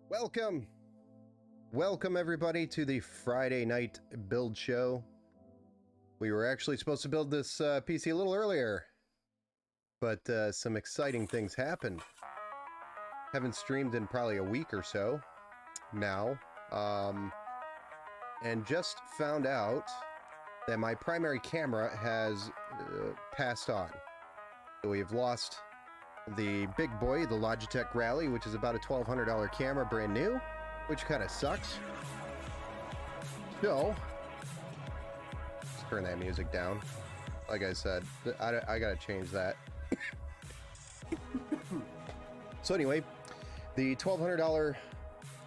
Welcome! Welcome everybody to the Friday night build show. We were actually supposed to build this PC a little earlier, but some exciting things happened. Haven't streamed in probably a week or so now, and just found out that my primary camera has passed on. So we've lost the big boy, the Logitech Rally, which is about a $1,200 camera, brand new, which kind of sucks. So, let's turn that music down. Like I said, I gotta change that. So anyway, the $1,200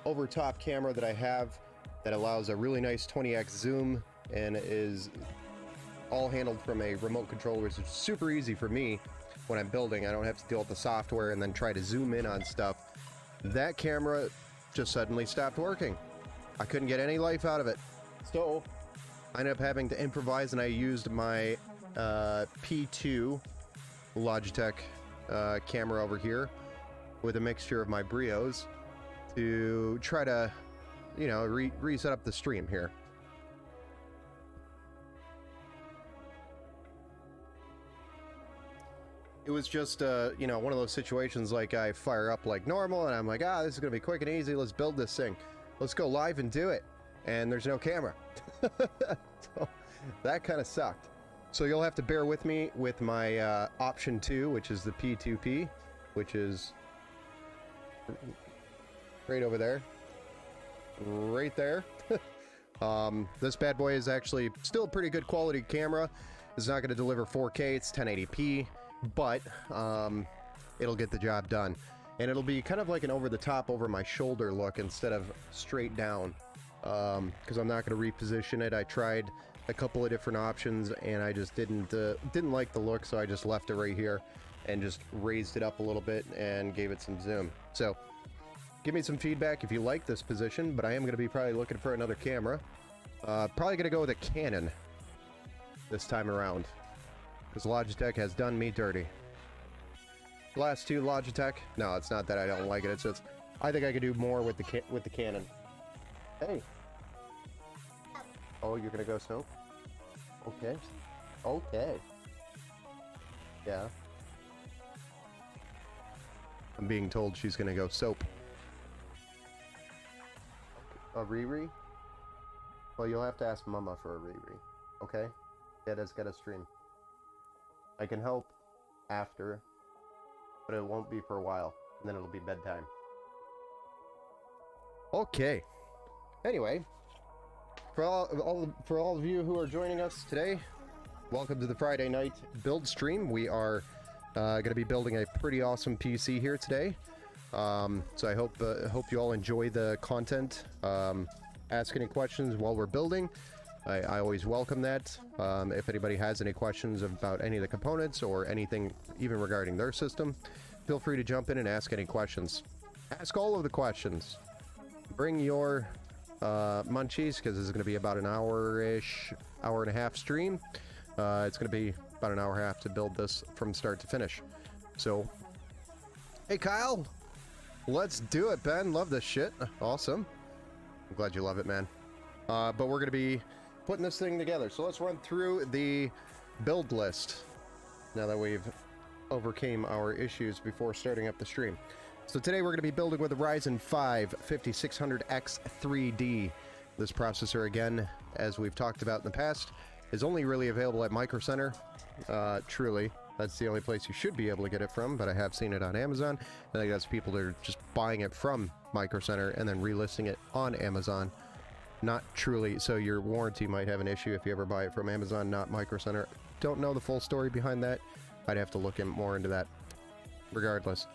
over-top camera that I have that allows a really nice 20x zoom and is all handled from a remote control, which is super easy for me. When I'm building, I don't have to deal with the software and then try to zoom in on stuff. That camera just suddenly stopped working. I couldn't get any life out of it. So I ended up having to improvise, and I used my P2 Logitech camera over here with a mixture of my Brios to try to, you know, reset up the stream here. It was just, you know, one of those situations like I fire up like normal and I'm like, this is going to be quick and easy. Let's build this thing. Let's go live and do it. And there's no camera. So that kind of sucked. So you'll have to bear with me with my option 2, which is the P2P, which is right over there. Right there. This bad boy is actually still a pretty good quality camera. It's not going to deliver 4K. It's 1080p. But it'll get the job done, and it'll be kind of like an over-the-top, over-my-shoulder look instead of straight down, because I'm not going to reposition it. I tried a couple of different options and I just didn't like the look, so I just left it right here and just raised it up a little bit and gave it some zoom. So give me some feedback if you like this position, but I am going to be probably looking for another camera. Probably going to go with a Canon this time around, because Logitech has done me dirty. The last two Logitech, no, it's not that I don't like it. It's just I think I could do more with the Canon. Hey. Oh, you're gonna go soap? Okay. Okay. Yeah. I'm being told she's gonna go soap. A Riri? Well, you'll have to ask Mama for a Riri. Okay? Dada's got a stream. I can help after, but it won't be for a while, and then it'll be bedtime. Okay. Anyway, for all of you who are joining us today, welcome to the Friday night build stream. We are going to be building a pretty awesome PC here today. So I hope you all enjoy the content. Ask any questions while we're building. I always welcome that. If anybody has any questions about any of the components or anything even regarding their system, feel free to jump in and ask any questions. Ask all of the questions. Bring your munchies, because this is going to be about an hour-ish, hour and a half stream. It's going to be about an hour and a half to build this from start to finish. So, hey Kyle, let's do it, Ben. Love this shit. Awesome. I'm glad you love it, man. But we're going to be putting this thing together. So let's run through the build list now that we've overcame our issues before starting up the stream. So today we're going to be building with a Ryzen 5 5600X 3D. This processor, again, as we've talked about in the past, is only really available at Micro Center. Truly, that's the only place you should be able to get it from, but I have seen it on Amazon. I think that's people that are just buying it from Micro Center and then relisting it on Amazon. Not truly, so your warranty might have an issue if you ever buy it from Amazon, not Micro Center. Don't know the full story behind that. I'd have to look more into that. Regardless,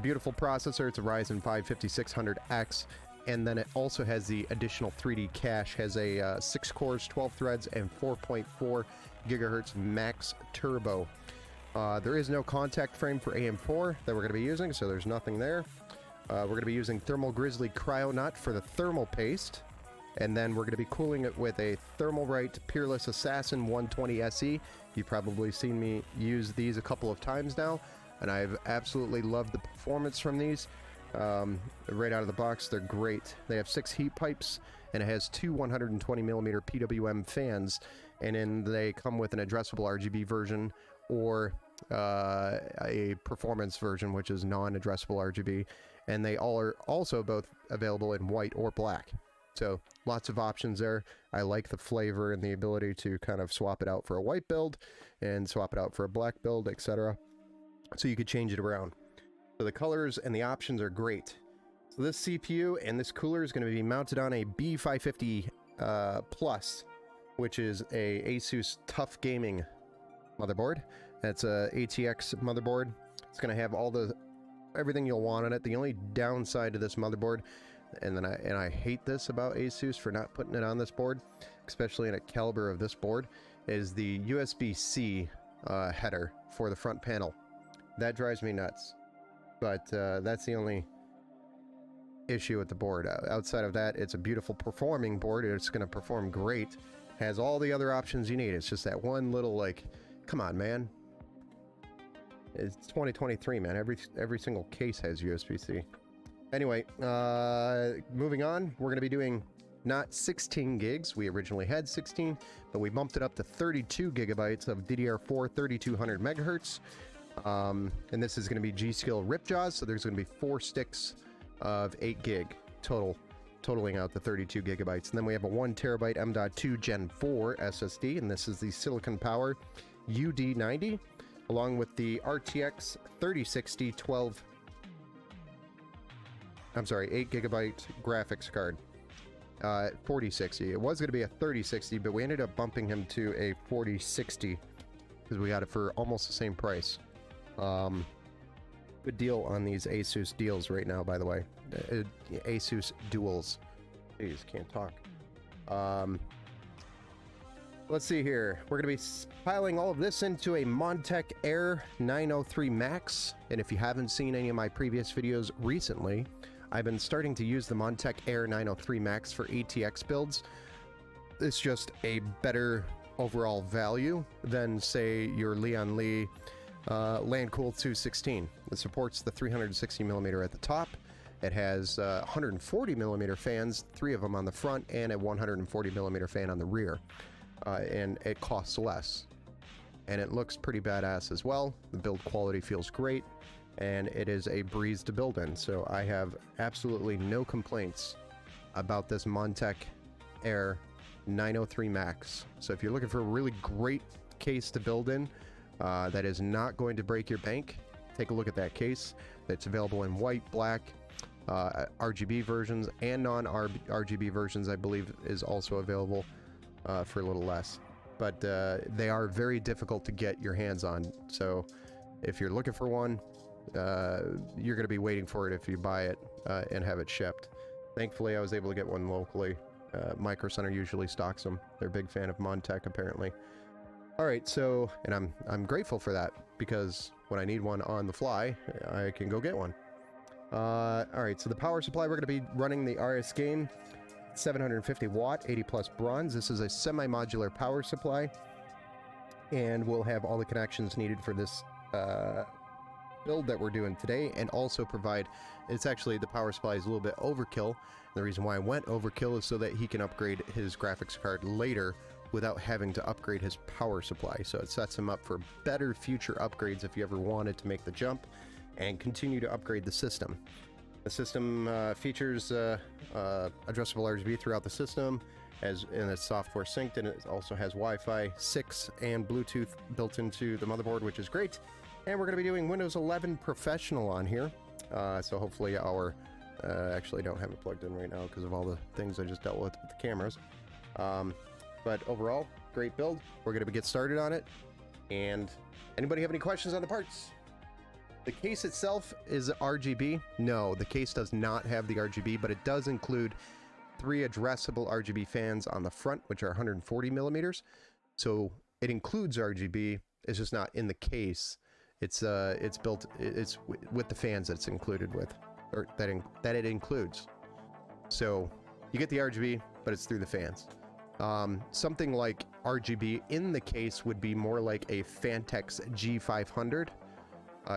beautiful processor. It's a Ryzen 5 5600X, and then it also has the additional 3D cache. Has a 6 cores, 12 threads, and 4.4 gigahertz max turbo. There is no contact frame for AM4 that we're going to be using, so there's nothing there. We're going to be using Thermal Grizzly Cryonaut for the thermal paste. And then we're going to be cooling it with a Thermalright Peerless Assassin 120 SE. You've probably seen me use these a couple of times now, and I've absolutely loved the performance from these. right out of the box. They're great. They have 6 heat pipes, and it has 2 120mm PWM fans, and then they come with an addressable RGB version or a performance version, which is non-addressable RGB, and they all are also both available in white or black. So lots of options there. I like the flavor and the ability to kind of swap it out for a white build and swap it out for a black build, etc. So you could change it around. So the colors and the options are great. So this CPU and this cooler is going to be mounted on a B550 Plus, which is a Asus Tough Gaming motherboard. That's a ATX motherboard. It's going to have everything you'll want on it. The only downside to this motherboard, and I hate this about Asus for not putting it on this board, especially in a caliber of this board, is the USB-C header for the front panel. That drives me nuts. But that's the only issue with the board. Outside of that, it's a beautiful performing board. It's going to perform great. Has all the other options you need. It's just that one little, like, come on, man. It's 2023, man. Every single case has USB-C. Anyway, moving on, we're going to be doing not 16 gigs. We originally had 16, but we bumped it up to 32 gigabytes of DDR4 3200 megahertz. And this is going to be G.Skill Ripjaws, so there's going to be 4 sticks of 8 gig totaling out the 32 gigabytes. And then we have a 1 terabyte M.2 Gen 4 SSD, and this is the Silicon Power UD90, along with the RTX 3060 8 gigabyte graphics card. 4060. It was going to be a 3060, but we ended up bumping him to a 4060 because we got it for almost the same price. Good deal on these Asus deals right now, by the way. Asus duals. Jeez, can't talk. Let's see here. We're going to be piling all of this into a Montech Air 903 Max. And if you haven't seen any of my previous videos recently, I've been starting to use the Montech Air 903 Max for ATX builds. It's just a better overall value than, say, your Leon Lee Landcool 216. It supports the 360mm at the top. It has 140mm fans, 3 of them on the front, and a 140mm fan on the rear. And it costs less. And it looks pretty badass as well. The build quality feels great, and it is a breeze to build in. So I have absolutely no complaints about this Montech Air 903 Max. So if you're looking for a really great case to build in, that is not going to break your bank, take a look at that case. That's available in white, black, RGB versions, and non-RGB versions, I believe, is also available for a little less. But they are very difficult to get your hands on. So if you're looking for one, you're going to be waiting for it if you buy it and have it shipped. Thankfully, I was able to get one locally. Micro Center usually stocks them. They're a big fan of Montech, apparently. All right, so, and I'm grateful for that, because when I need one on the fly, I can go get one. All right, so the power supply, we're going to be running the RS Gain 750 watt, 80 plus bronze. This is a semi-modular power supply, and we'll have all the connections needed for this build that we're doing today, and also provide, it's actually, the power supply is a little bit overkill. The reason why I went overkill is so that he can upgrade his graphics card later without having to upgrade his power supply. So it sets him up for better future upgrades if you ever wanted to make the jump and continue to upgrade the system. The system features addressable RGB throughout the system, and it's software synced, and it also has Wi-Fi 6 and Bluetooth built into the motherboard, which is great. And we're going to be doing Windows 11 Professional on here. So hopefully our... actually, I don't have it plugged in right now because of all the things I just dealt with the cameras. But overall, great build. We're going to get started on it. And anybody have any questions on the parts? The case itself is RGB. No, the case does not have the RGB, but it does include 3 addressable RGB fans on the front, which are 140mm. So it includes RGB. It's just not in the case. It's built. It's with the fans that it's included with, or that it includes. So you get the RGB, but it's through the fans. Something like RGB in the case would be more like a Fantex G500.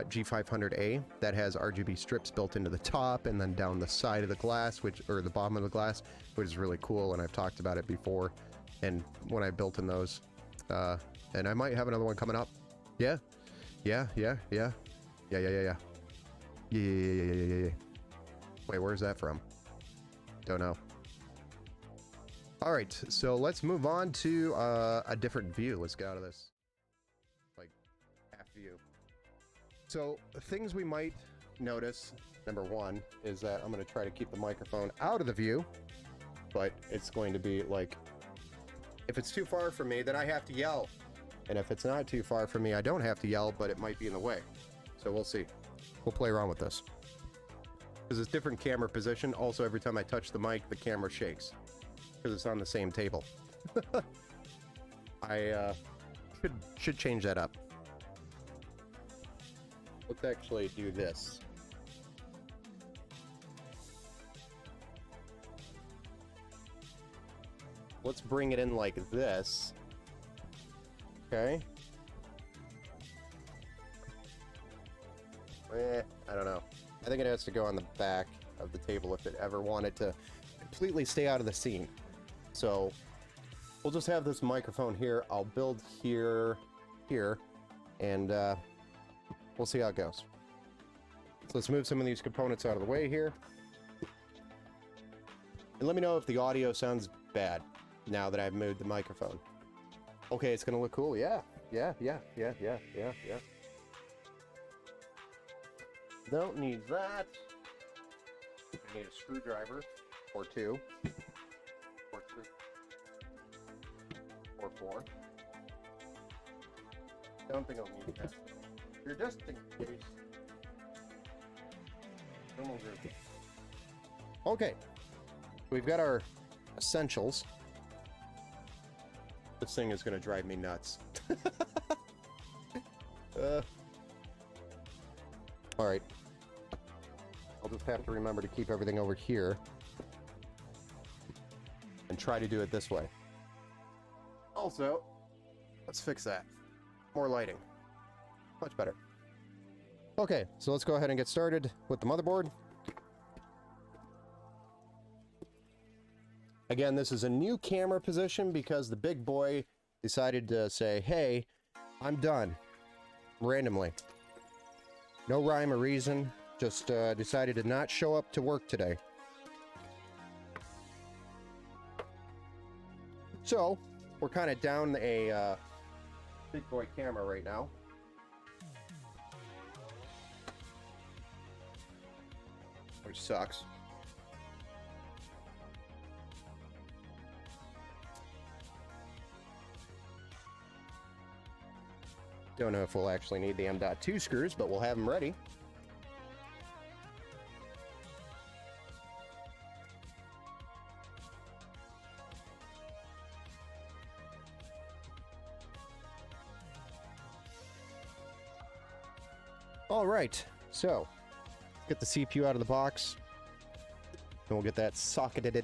G500A that has RGB strips built into the top and then down the side of the glass, or the bottom of the glass, which is really cool, and I've talked about it before, and when I built in those. And I might have another one coming up. Yeah. Yeah. Wait, where's that from? Don't know. Alright, so let's move on to a different view. Let's get out of this, like, half view. So, things we might notice, number one, is that I'm going to try to keep the microphone out of the view, but it's going to be, like, if it's too far from me, then I have to yell. And if it's not too far from me, I don't have to yell, but it might be in the way. So we'll see. We'll play around with this. Because it's different camera position. Also, every time I touch the mic, the camera shakes. Because it's on the same table. I should change that up. Let's actually do this. Let's bring it in like this. Okay. I don't know. I think it has to go on the back of the table if it ever wanted to completely stay out of the scene. So we'll just have this microphone here. I'll build here, and we'll see how it goes. So let's move some of these components out of the way here. And let me know if the audio sounds bad now that I've moved the microphone. Okay, it's gonna look cool. Yeah. Don't need that. I need a screwdriver or two. Or three. Or four. Don't think I'll need that. You're just in case. Okay. We've got our essentials. This thing is going to drive me nuts. Alright. I'll just have to remember to keep everything over here. And try to do it this way. Also, let's fix that. More lighting. Much better. Okay, so let's go ahead and get started with the motherboard. Again, this is a new camera position because the big boy decided to say, hey, I'm done. Randomly. No rhyme or reason. Just decided to not show up to work today. So, we're kind of down a big boy camera right now. Which sucks. Don't know if we'll actually need the M.2 screws, but we'll have them ready. All right, so get the CPU out of the box, and we'll get that socketed.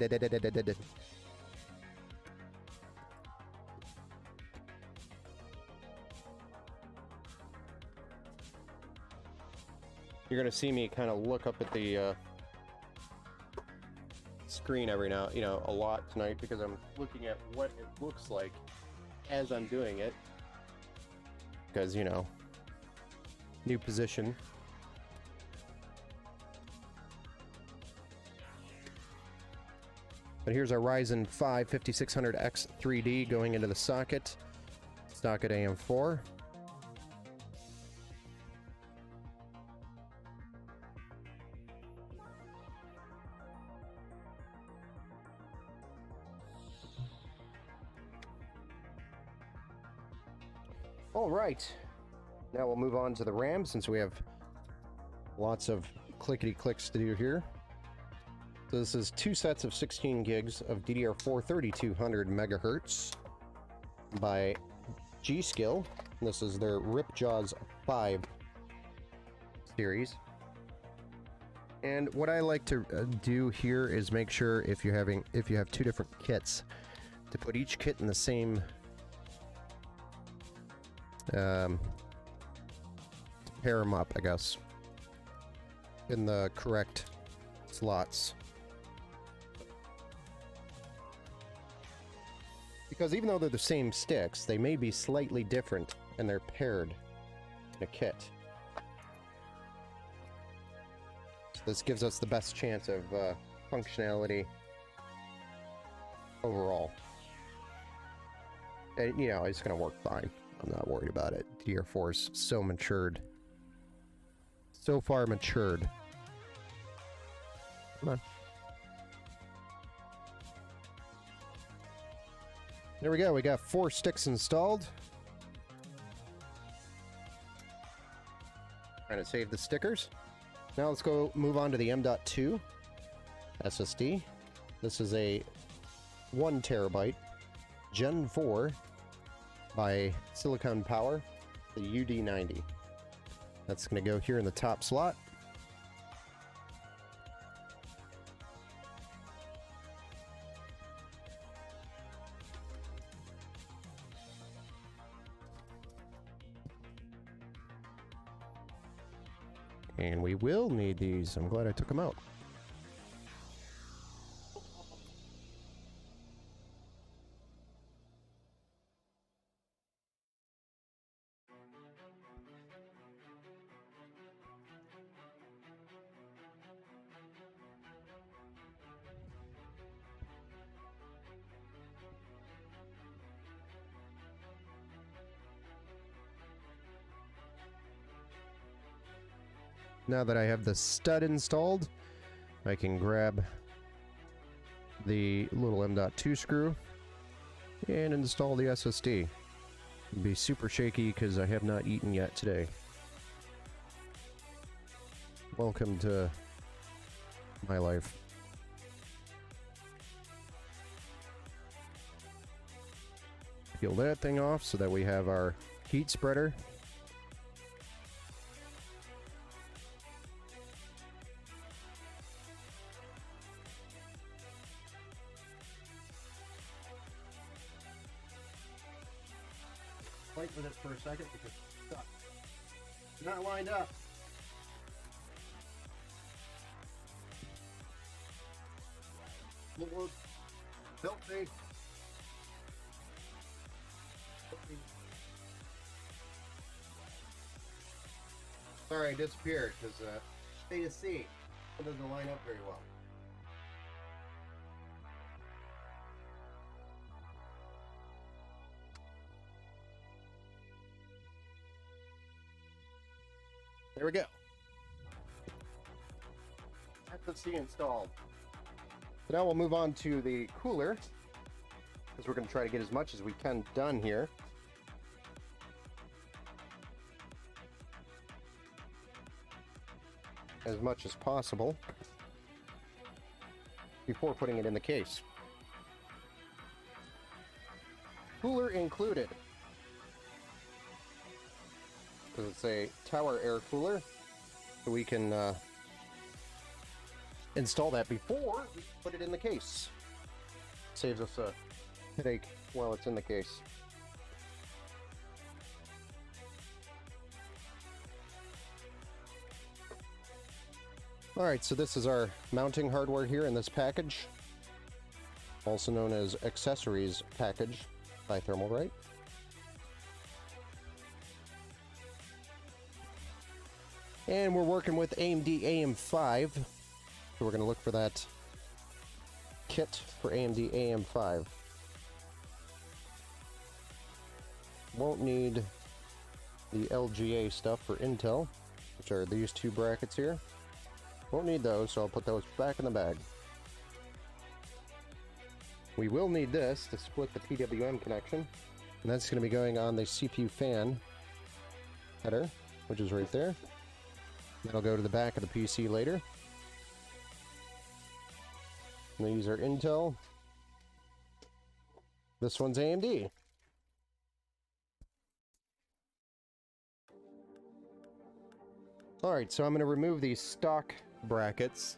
You're gonna see me kind of look up at the screen every now, a lot tonight because I'm looking at what it looks like as I'm doing it. Because, new position. But here's our Ryzen 5 5600X 3D going into the socket. Socket AM4. All right, now we'll move on to the RAM since we have lots of clickety clicks to do here. So this is two sets of 16 gigs of DDR4 3200 megahertz by G-Skill. This is their Ripjaws 5 series. And what I like to do here is make sure if you have two different kits, to put each kit in the same pair them up, I guess, in the correct slots. Because even though they're the same sticks, they may be slightly different, and they're paired in a kit. So this gives us the best chance of functionality overall. And, you know, it's going to work fine. I'm not worried about it. The Air Force, so matured. So far matured. Come on. There we go. We got 4 sticks installed. Trying to save the stickers. Now let's go move on to the M.2 SSD. This is a 1 terabyte Gen 4 by Silicon Power, the UD90. That's going to go here in the top slot. And we will need these. I'm glad I took them out. Now that I have the stud installed, I can grab the little M.2 screw and install the SSD. It'll be super shaky because I have not eaten yet today. Welcome to my life. Peel that thing off so that we have our heat spreader. Wait for this for a second because it's stuck. Not lined up. Filthy. Sorry, I disappeared because A to C doesn't line up very well. There we go. SSD installed. So now we'll move on to the cooler, because we're going to try to get as much as we can done here. As much as possible before putting it in the case. Cooler included. Because it's a tower air cooler, so we can install that before we put it in the case. Saves us a headache while it's in the case. Alright, so this is our mounting hardware here in this package, also known as accessories package by Thermalright. And we're working with AMD AM5, so we're going to look for that kit for AMD AM5. Won't need the LGA stuff for Intel, which are these two brackets here. Won't need those, so I'll put those back in the bag. We will need this to split the PWM connection, and that's going to be going on the CPU fan header, which is right there. That'll go to the back of the PC later. And these are Intel. This one's AMD. Alright, so I'm going to remove these stock brackets.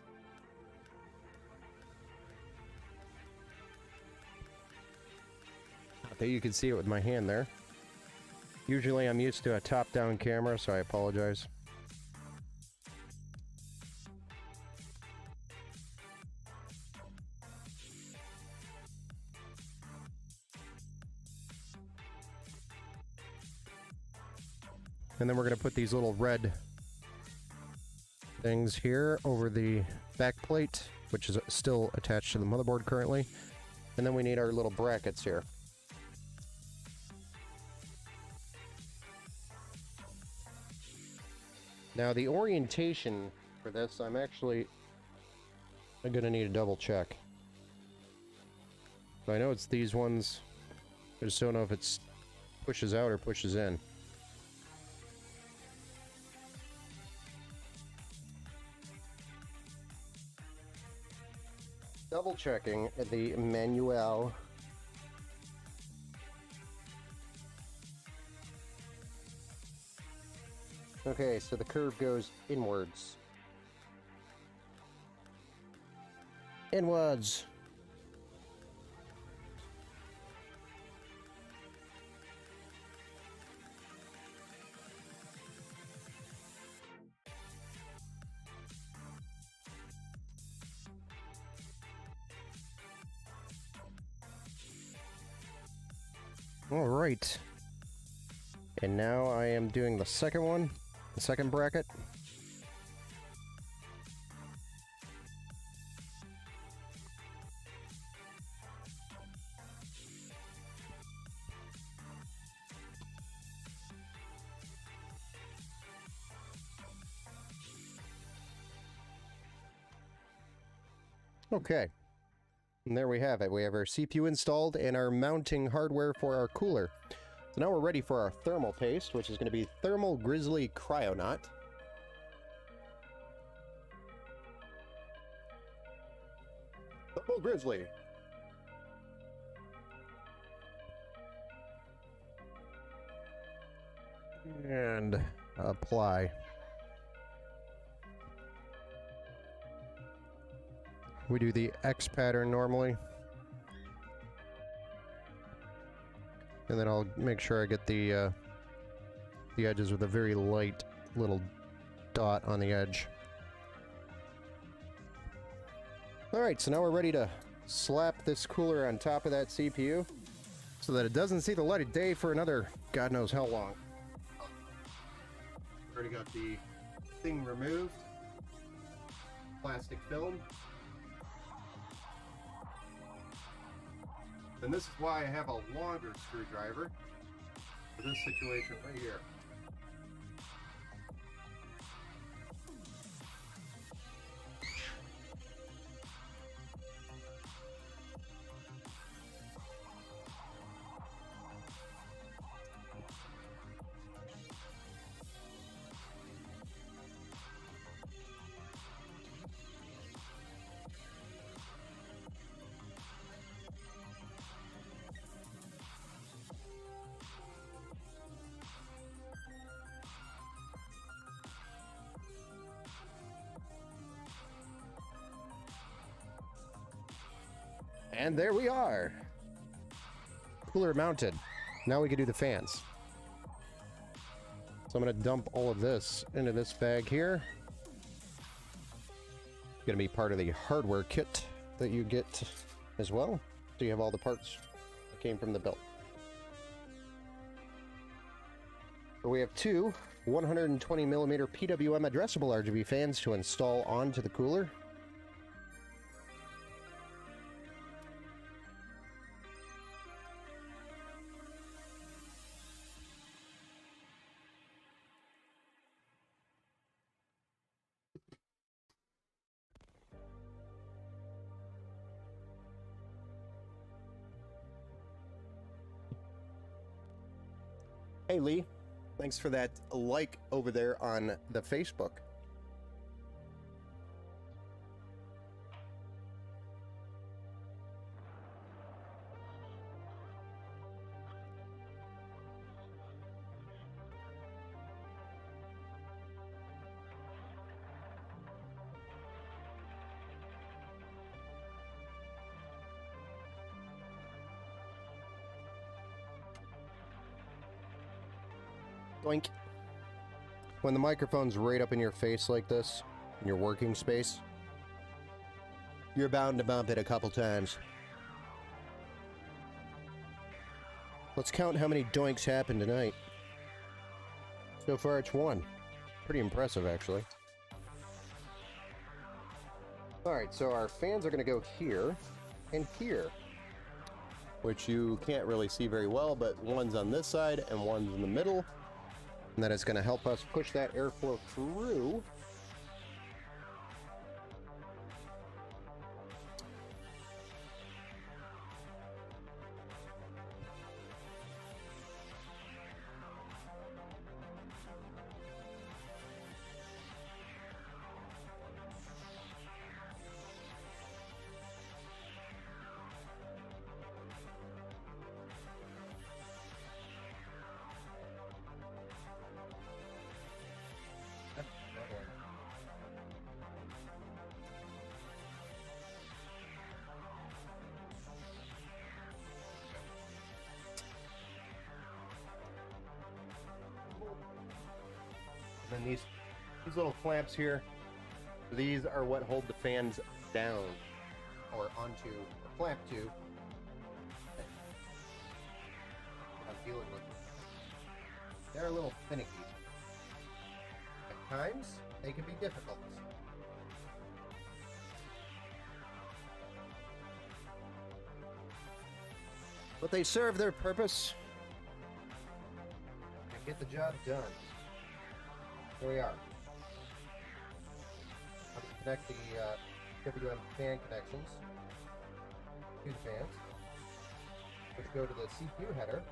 I think you can see it with my hand there. Usually I'm used to a top-down camera, so I apologize. And then we're going to put these little red things here over the back plate, which is still attached to the motherboard currently. And then we need our little brackets here. Now the orientation for this, I'm going to need a double check. So I know it's these ones. I just don't know if it's pushes out or pushes in. Double checking the manual. Okay, so the curve goes inwards. Inwards. All right. And now I am doing the second one, the second bracket. Okay. And there we have it. We have our CPU installed and our mounting hardware for our cooler. So now we're ready for our thermal paste, which is going to be Thermal Grizzly Cryonaut. Thermal Grizzly. And apply. We do the X pattern normally. And then I'll make sure I get the edges with a very light little dot on the edge. Alright, so now we're ready to slap this cooler on top of that CPU so that it doesn't see the light of day for another God knows how long. Already got the thing removed. Plastic film. And this is why I have a longer screwdriver for this situation right here. And there we are. Cooler mounted. Now we can do the fans. So I'm going to dump all of this into this bag here. Going to be part of the hardware kit that you get as well. So you have all the parts that came from the build. So we have two 120mm PWM addressable RGB fans to install onto the cooler. Hey Lee, thanks for that like over there on the Facebook. Doink. When the microphone's right up in your face like this, in your working space, you're bound to bump it a couple times. Let's count how many doinks happened tonight. So far it's one. Pretty impressive, actually. Alright, so our fans are going to go here and here, which you can't really see very well, but one's on this side and one's in the middle. And that is going to help us push that airflow through. And then these little clamps here, these are what hold the fans down or onto, or clamp to. I'm dealing with it. They're a little finicky. At times, they can be difficult. But they serve their purpose and get the job done. Here we are. I'm going to connect the WM fan connections to the fans, which go to the CPU header.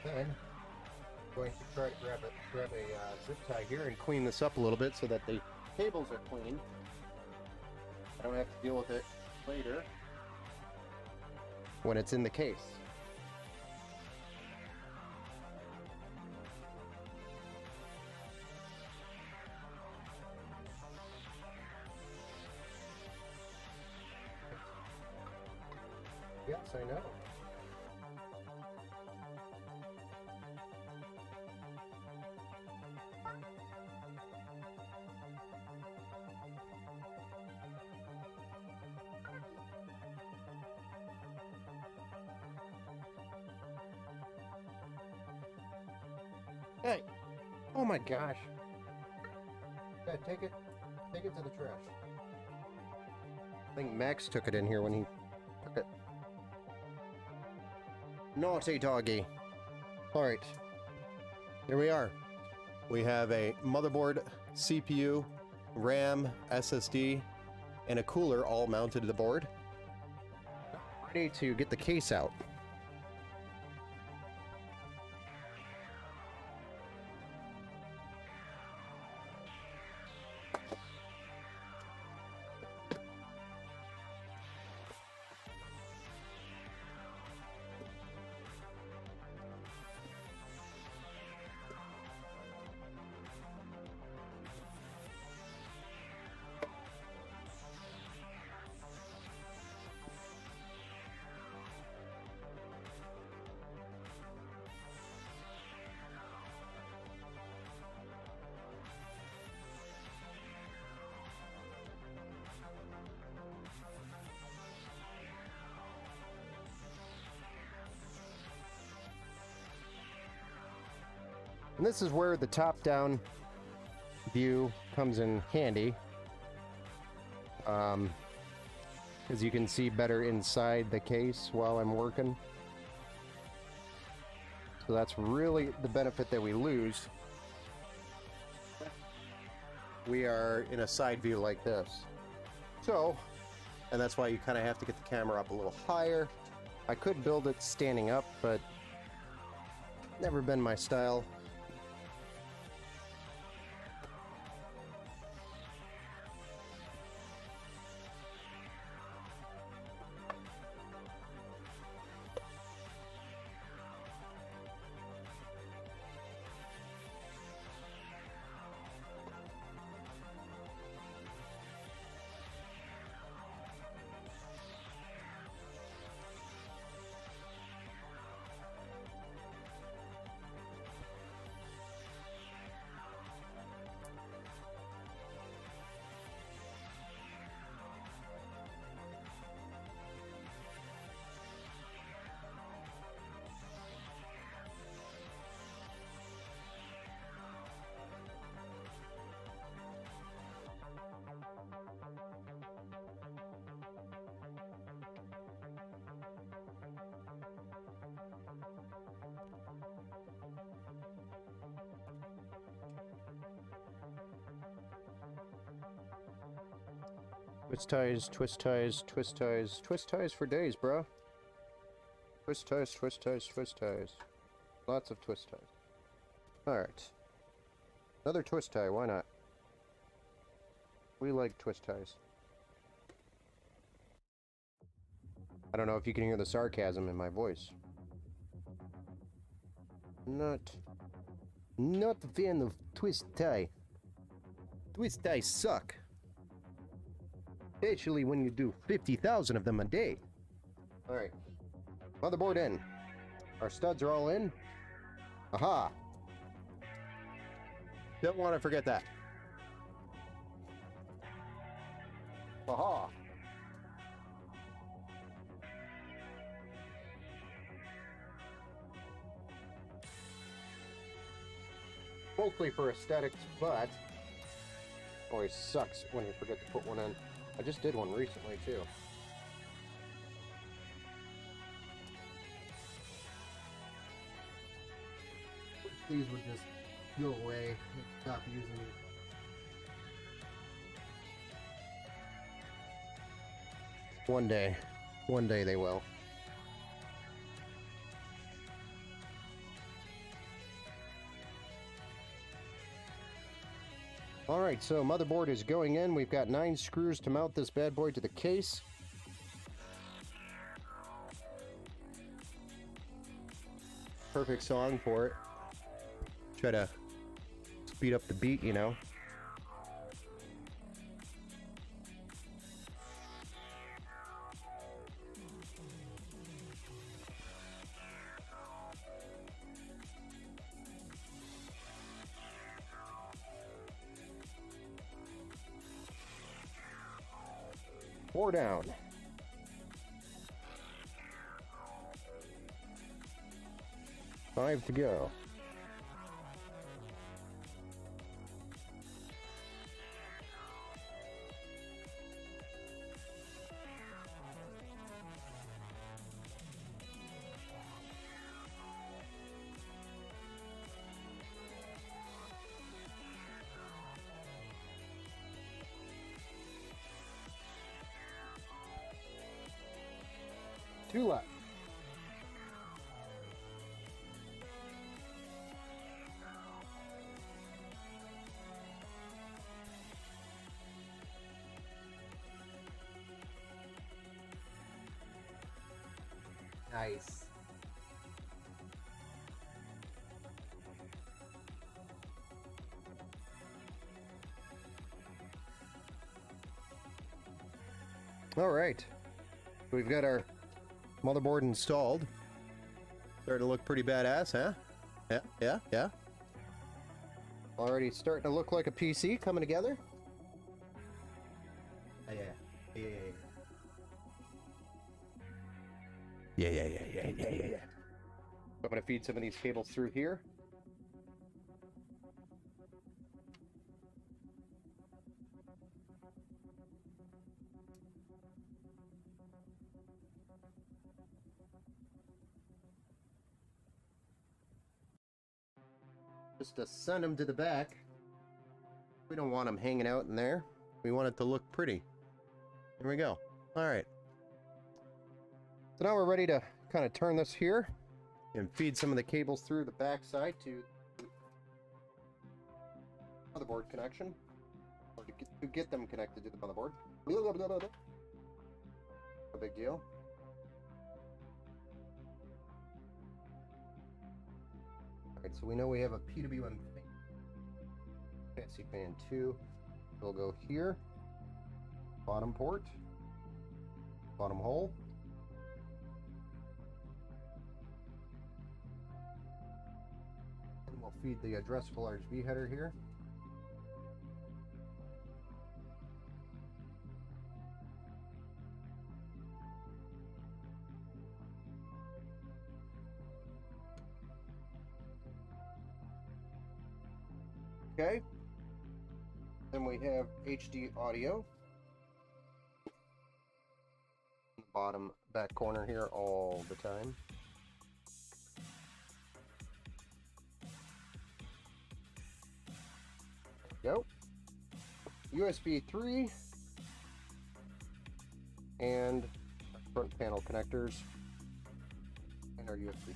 Then I'm going to try to grab a zip tie here and clean this up a little bit so that the cables are clean. I don't have to deal with it later when it's in the case. Yes, I know. Hey! Oh my gosh! Yeah, take it to the trash. I think Max took it in here when he took it. Naughty doggy. Alright. Here we are. We have a motherboard, CPU, RAM, SSD, and a cooler all mounted to the board. Ready to get the case out. And this is where the top-down view comes in handy, because you can see better inside the case while I'm working. So that's really the benefit that we lose. We are in a side view like this. So, and that's why you kind of have to get the camera up a little higher. I could build it standing up, but never been my style. Twist ties, twist ties, twist ties, twist ties for days, bro. Twist ties, twist ties, twist ties. Lots of twist ties. Alright. Another twist tie, why not? We like twist ties. I don't know if you can hear the sarcasm in my voice. Not a fan of twist tie. Twist ties suck. Especially when you do 50,000 of them a day. Alright. Motherboard in. Our studs are all in. Aha! Don't want to forget that. Aha! Mostly for aesthetics, but always sucks when you forget to put one in. I just did one recently too. These would just go away. Stop using it. One day they will. Alright, so motherboard is going in. We've got 9 screws to mount this bad boy to the case. Perfect song for it. Try to speed up the beat, you know. Four down. Five to go. Two left. Nice. All right. We've got our motherboard installed. Starting to look pretty badass, huh? Yeah. Already starting to look like a PC coming together. Yeah. I'm gonna feed some of these cables through here. Just to send them to the back. We don't want them hanging out in there. We want it to look pretty. Here we go. Alright. So now we're ready to kind of turn this here and feed some of the cables through the back side to motherboard connection, or to get them connected to the motherboard. No big deal. Alright, so we know we have a PWM fancy fan 2. We'll go here, bottom port, bottom hole. And we'll feed the addressable RGB header here. Okay. Then we have HD audio. In the bottom back corner here all the time. Go. USB 3. and our front panel connectors, and our USB.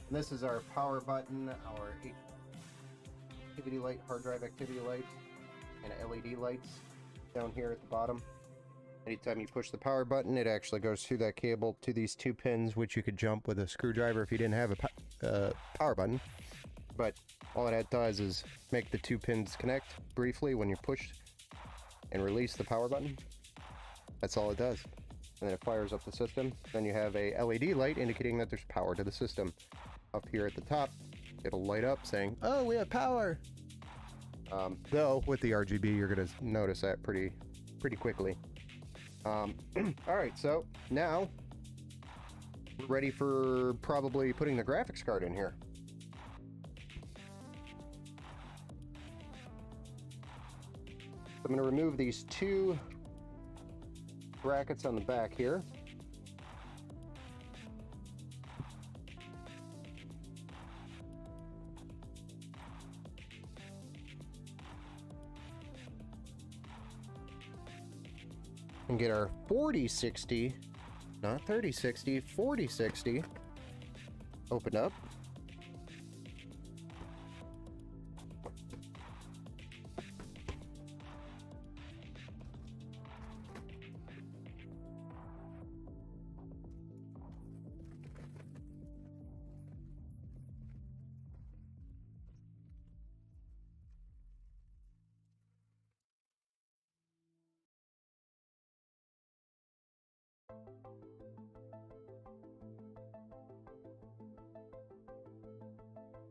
And this is our power button, our activity light, hard drive activity light, and LED lights down here at the bottom. Anytime you push the power button, it actually goes through that cable to these two pins, which you could jump with a screwdriver if you didn't have a power button. But all that does is make the two pins connect briefly when you push and release the power button. That's all it does. And then it fires up the system. Then you have a LED light indicating that there's power to the system. Up here at the top, it'll light up saying, "Oh, we have power." Though with the RGB, you're gonna notice that pretty quickly. All right, so now we're ready for probably putting the graphics card in here. I'm going to remove these two brackets on the back here. And get our 4060, not 3060, 4060 opened up.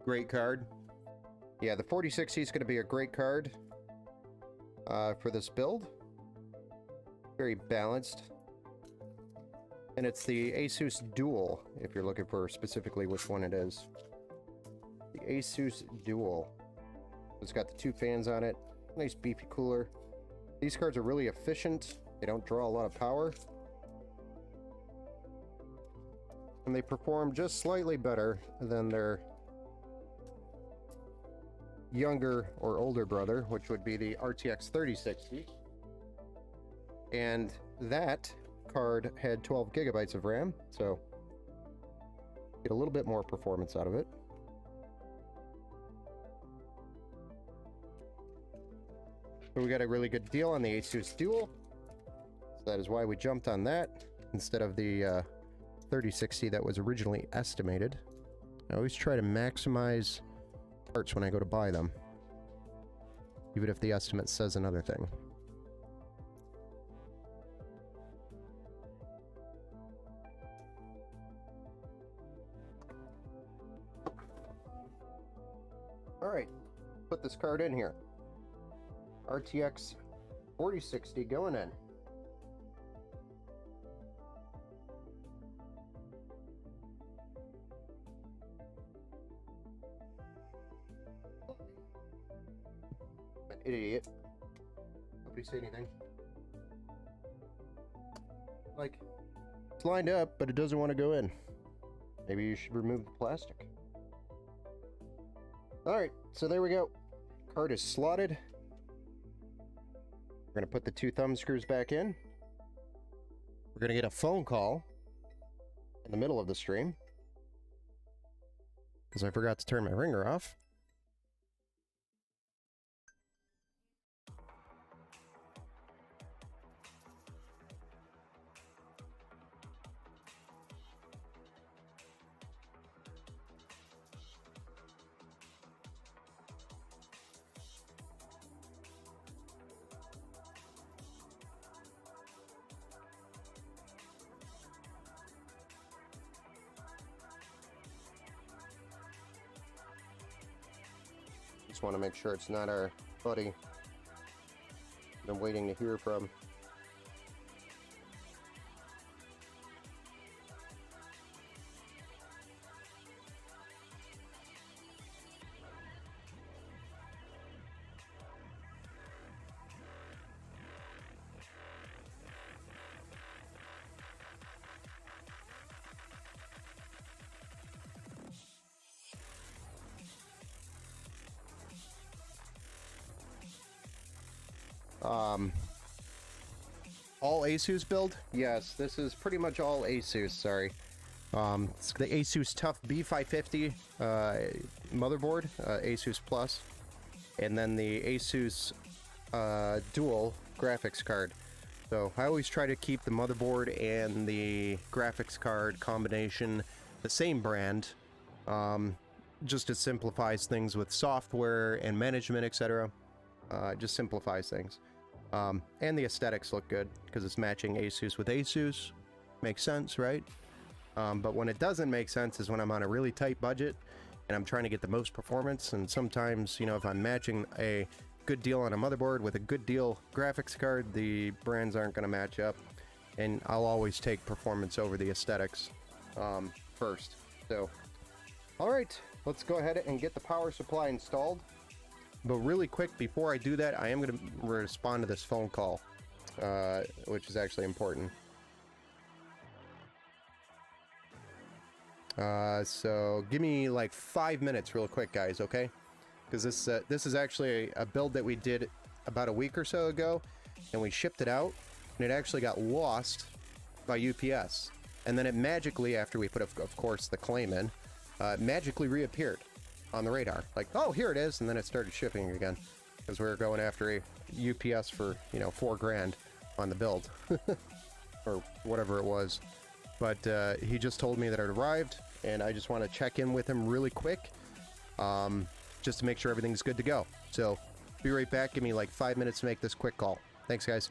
Great card. Yeah, the 4060 is going to be a great card for this build. Very balanced. And it's the Asus Dual, if you're looking for specifically which one it is. The Asus Dual. It's got the two fans on it. Nice beefy cooler. These cards are really efficient. They don't draw a lot of power. And they perform just slightly better than their younger or older brother, which would be the RTX 3060. And that card had 12 gigabytes of RAM, so get a little bit more performance out of it. But we got a really good deal on the Asus Dual, so that is why we jumped on that instead of the 3060 that was originally estimated. I always try to maximize parts when I go to buy them, even if the estimate says another thing. Alright, put this card in here. RTX 4060 going in. An idiot. Nobody say anything. Like, it's lined up, but it doesn't want to go in. Maybe you should remove the plastic. Alright, so there we go. Card is slotted. We're going to put the two thumb screws back in. We're going to get a phone call in the middle of the stream, because I forgot to turn my ringer off. just want to make sure it's not our buddy been waiting to hear from. All Asus build? Yes, this is pretty much all Asus, sorry. It's the Asus Tough B550 motherboard, Asus Plus, and then the Asus Dual graphics card. So I always try to keep the motherboard and the graphics card combination the same brand, just to simplifies things with software and management, etc. Just simplifies things. And the aesthetics look good because it's matching Asus with Asus. Makes sense, right? But when it doesn't make sense is when I'm on a really tight budget and I'm trying to get the most performance. And sometimes, you know, if I'm matching a good deal on a motherboard with a good deal graphics card, the brands aren't going to match up. And I'll always take performance over the aesthetics first. So, all right, let's go ahead and get the power supply installed. But really quick, before I do that, I am going to respond to this phone call, which is actually important. So give me like 5 minutes real quick, guys, okay? Because this is actually a build that we did about a week or so ago, and we shipped it out, and it actually got lost by UPS. And then it magically, after we put, of course, the claim in, magically reappeared on the radar. Like, oh, here it is, and then it started shipping again. Because we were going after a UPS for, you know, $4 grand on the build. Or whatever it was. But he just told me that it arrived, and I just want to check in with him really quick, just to make sure everything's good to go. So, be right back. Give me like 5 minutes to make this quick call. Thanks, guys.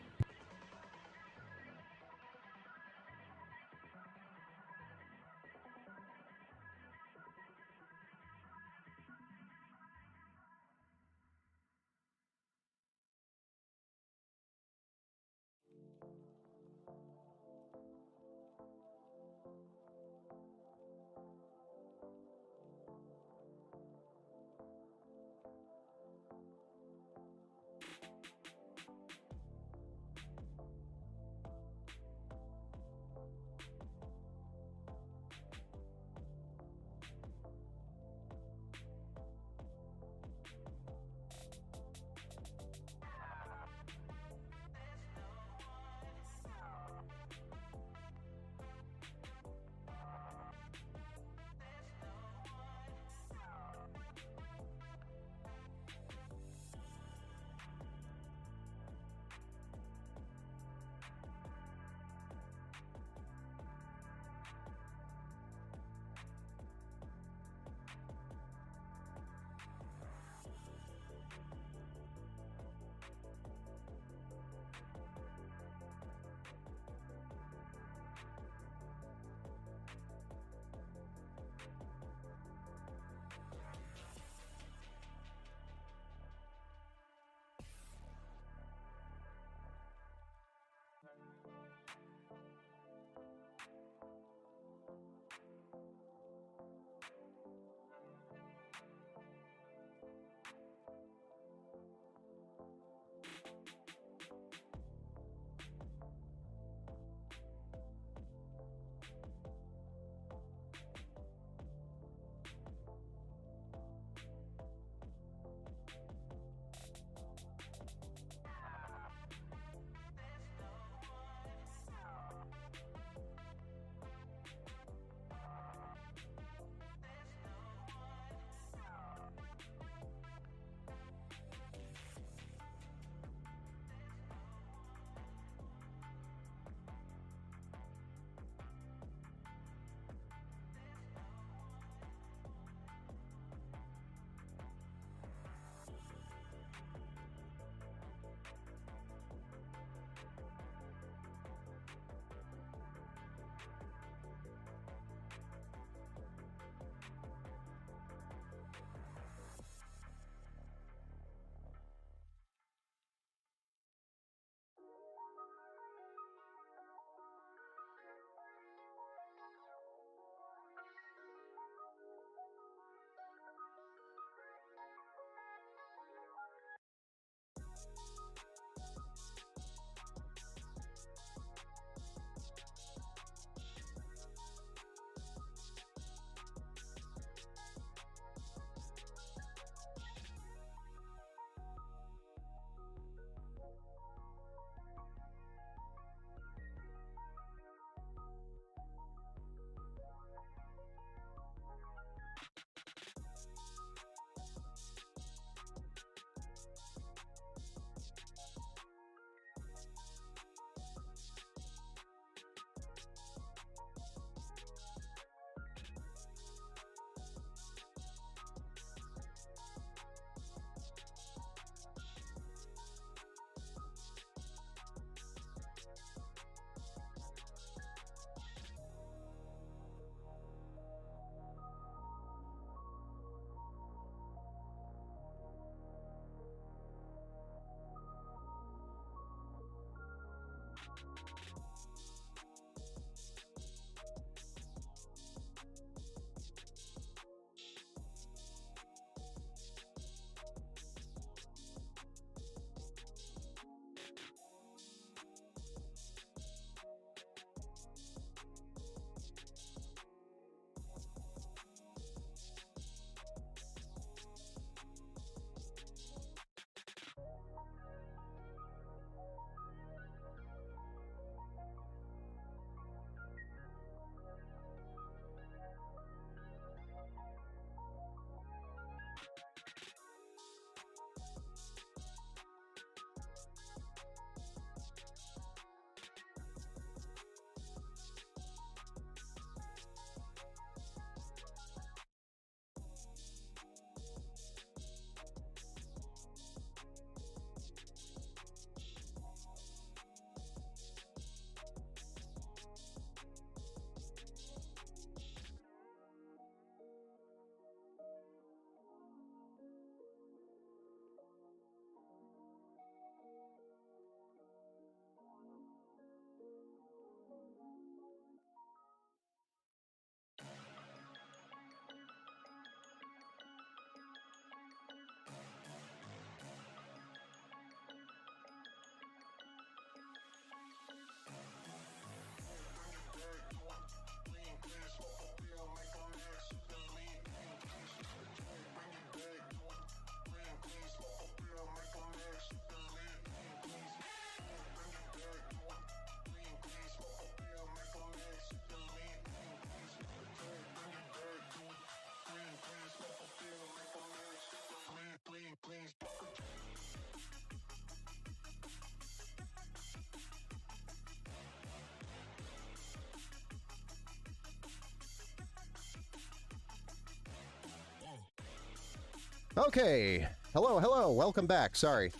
Okay, hello, welcome back. Sorry,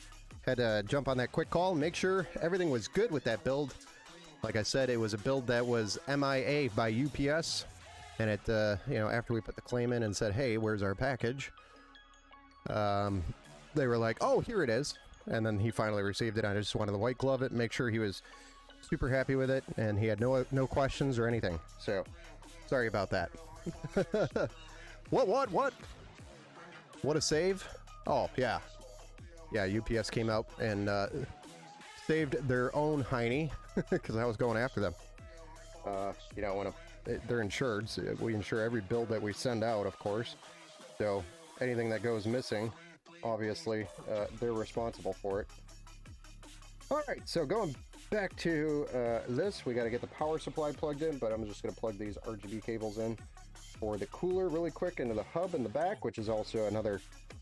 had to jump on that quick call, make sure everything was good with that build. Like I said, it was a build that was MIA by UPS, and it, you know, after we put the claim in and said, hey, where's our package? They were like, oh, here it is. And then he finally received it. I just wanted to white glove it, make sure he was super happy with it, and he had no questions or anything. So, sorry about that. What? What a save. Oh, yeah. Yeah, UPS came out and saved their own hiney, because I was going after them. You know, when they're insured, so we insure every build that we send out, of course. So anything that goes missing, obviously, they're responsible for it. All right, so going back to this, we got to get the power supply plugged in, but I'm just going to plug these RGB cables in for the cooler really quick into the hub in the back, which is also another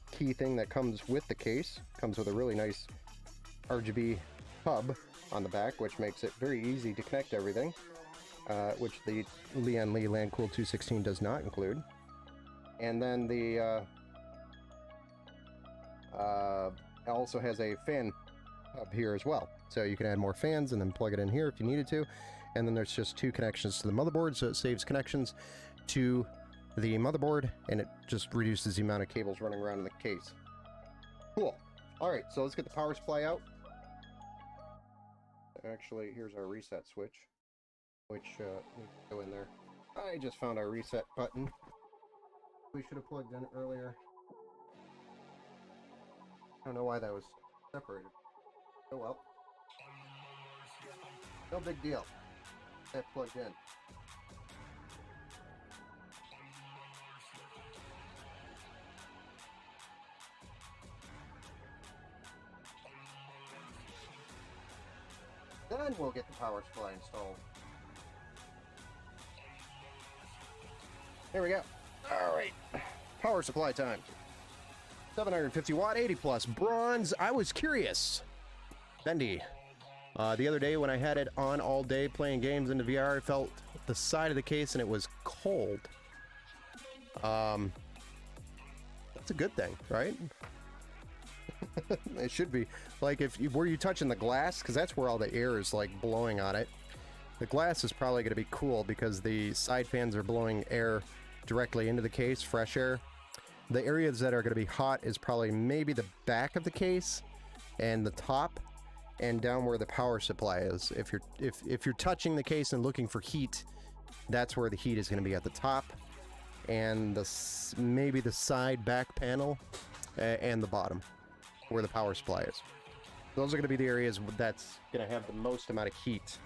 key thing that comes with the case. Comes with a really nice RGB hub on the back, which makes it very easy to connect everything, which the Lian Li Landcool 216 does not include. And then the also has a fan hub here as well, so you can add more fans and then plug it in here if you needed to. And then there's just two connections to the motherboard, so it saves connections to the motherboard, and it just reduces the amount of cables running around in the case. Cool. All right, so let's get the power supply out. Actually, here's our reset switch, which needs to go in there. I just found our reset button. We should have plugged in earlier. I don't know why that was separated. Oh well. No big deal. That plugged in. Then we'll get the power supply installed. There we go. All right. Power supply time. 750 watt, 80 plus bronze. I was curious. Bendy. The other day when I had it on all day playing games into VR, I felt the side of the case and it was cold. That's a good thing, right? It should be. Like, were you touching the glass? Because that's where all the air is like blowing on it. The glass is probably going to be cool because the side fans are blowing air directly into the case, fresh air. The areas that are going to be hot is probably maybe the back of the case and the top and down where the power supply is. If you're touching the case and looking for heat, that's where the heat is going to be, at the top and maybe the side back panel and the bottom where the power supply is. Those are going to be the areas that's going to have the most amount of heat.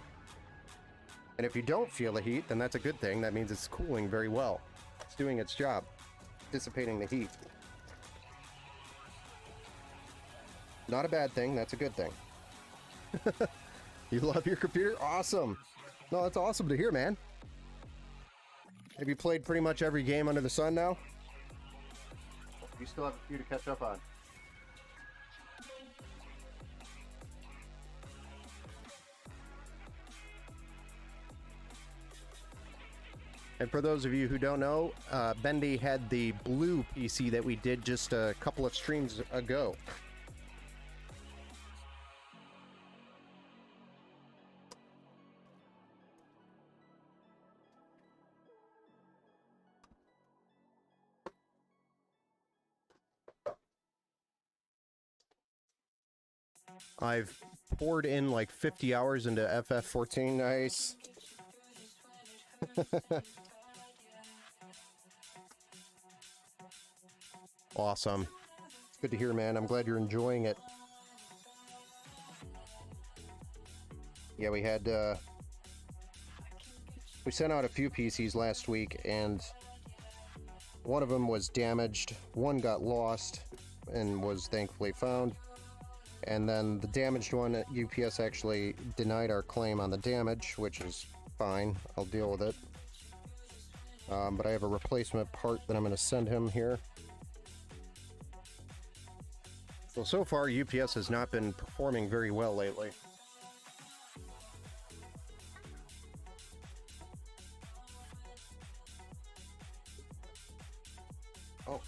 And if you don't feel the heat, then that's a good thing. That means it's cooling very well. It's doing its job, dissipating the heat. Not a bad thing, that's a good thing. You love your computer? Awesome. No, that's awesome to hear, man. Have you played pretty much every game under the sun now? You still have a few to catch up on. And for those of you who don't know, Bendy had the blue PC that we did just a couple of streams ago. I've poured in like 50 hours into FF14. Nice. Awesome. It's good to hear, man. I'm glad you're enjoying it. Yeah, we had we sent out a few PCs last week, and one of them was damaged, one got lost and was thankfully found, and then the damaged one, UPS actually denied our claim on the damage, which is fine. I'll deal with it. But I have a replacement part that I'm going to send him here. So far, UPS has not been performing very well lately. Oh.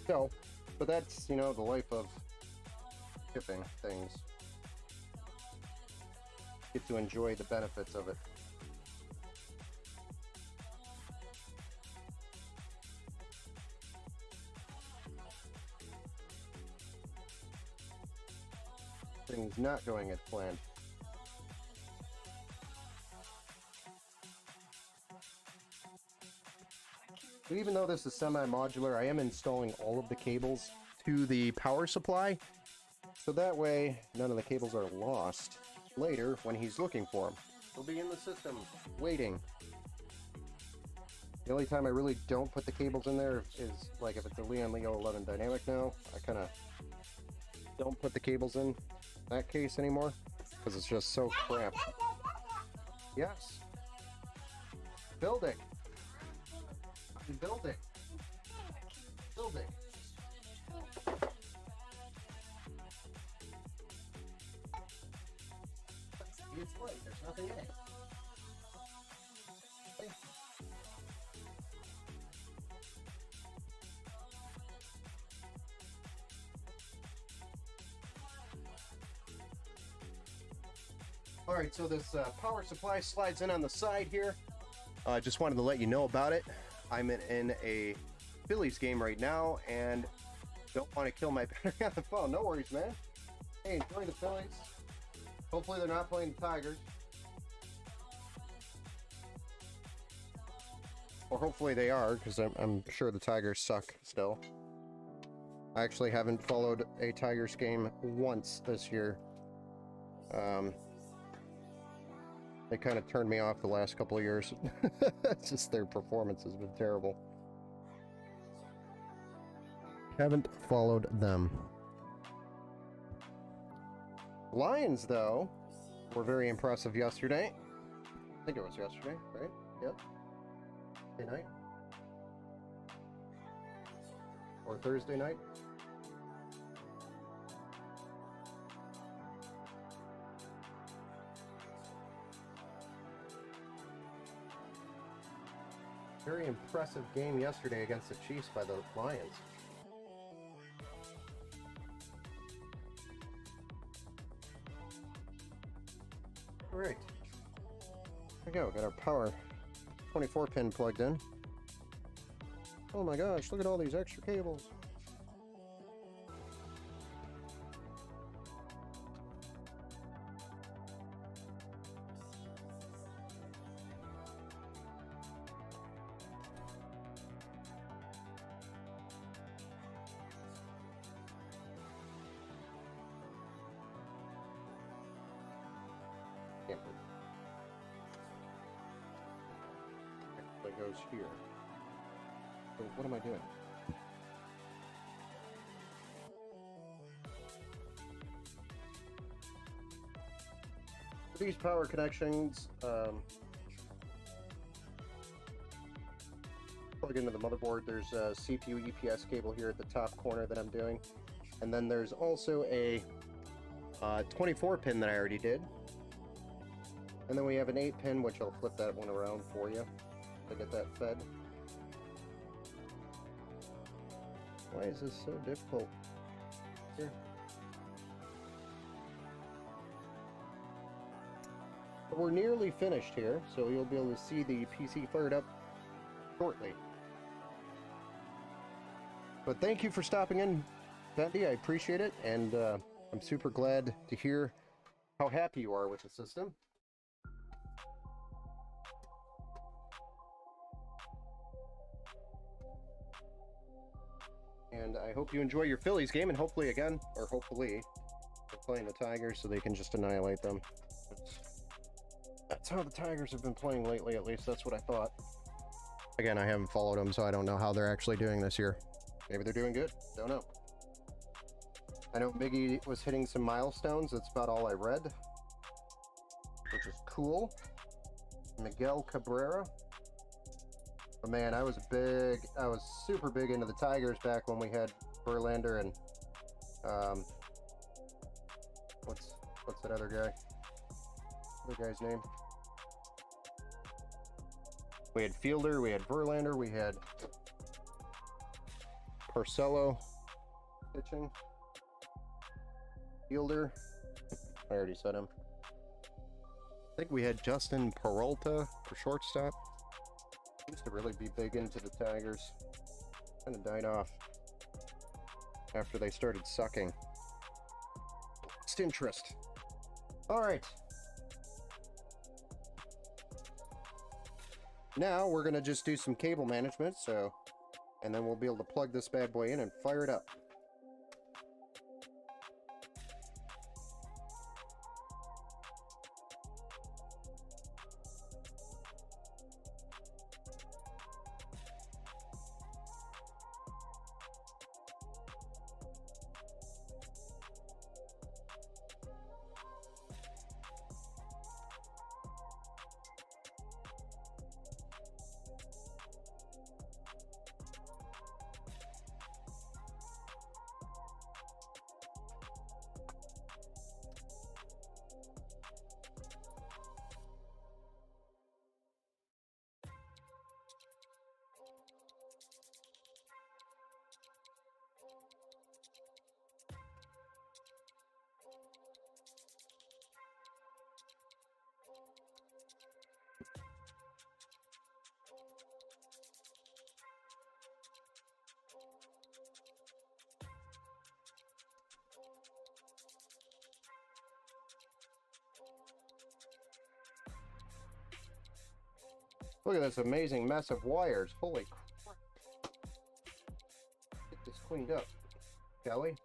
So, but that's, you know, the life of shipping things. Get to enjoy the benefits of it. Things not going as planned. So even though this is semi-modular, I am installing all of the cables to the power supply, so that way none of the cables are lost later when he's looking for them. They'll be in the system, waiting. The only time I really don't put the cables in there is like if it's a Leon Leo 11 dynamic now. I kind of don't put the cables in that case anymore because it's just so cramped. Yes. Building. Building. Building. It's light. There's nothing in it. Alright, so this power supply slides in on the side here. I just wanted to let you know about it. I'm in a Phillies game right now and don't want to kill my battery on the phone. No worries, man. Hey, enjoy the Phillies. Hopefully they're not playing the Tigers. Or hopefully they are, because I'm sure the Tigers suck still. I actually haven't followed a Tigers game once this year. They kind of turned me off the last couple of years. Just their performance has been terrible. Haven't followed them. Lions, though, were very impressive yesterday. I think it was yesterday, right? Yep. Thursday night. Or Thursday night. Very impressive game yesterday against the Chiefs by the Lions. All right. There we go. Got our power 24 pin plugged in. Oh my gosh, look at all these extra cables. That goes here. So what am I doing? These power connections plug into the motherboard. There's a CPU EPS cable here at the top corner that I'm doing, and then there's also a 24 pin that I already did. And then we have an 8 pin, which I'll flip that one around for you to get that fed. Why is this so difficult? Here. But we're nearly finished here, so you'll be able to see the PC fired up shortly. But thank you for stopping in, Bendy. I appreciate it, and I'm super glad to hear how happy you are with the system. And I hope you enjoy your Phillies game, and hopefully again, or hopefully, they're playing the Tigers so they can just annihilate them. That's how the Tigers have been playing lately, at least that's what I thought. Again, I haven't followed them, so I don't know how they're actually doing this year. Maybe they're doing good, don't know. I know Miggy was hitting some milestones, that's about all I read, which is cool. Miguel Cabrera. But man, I was super big into the Tigers back when we had Verlander and what's that other guy? Other guy's name? We had Fielder, we had Verlander, we had Porcello pitching. Fielder. I already said him. I think we had Justin Peralta for shortstop. Used to really be big into the Tigers. Kind of died off after they started sucking. Lost interest. Alright. Now we're going to just do some cable management, and then we'll be able to plug this bad boy in and fire it up. Look at this amazing mess of wires. Holy crap. Get this cleaned up, Kelly.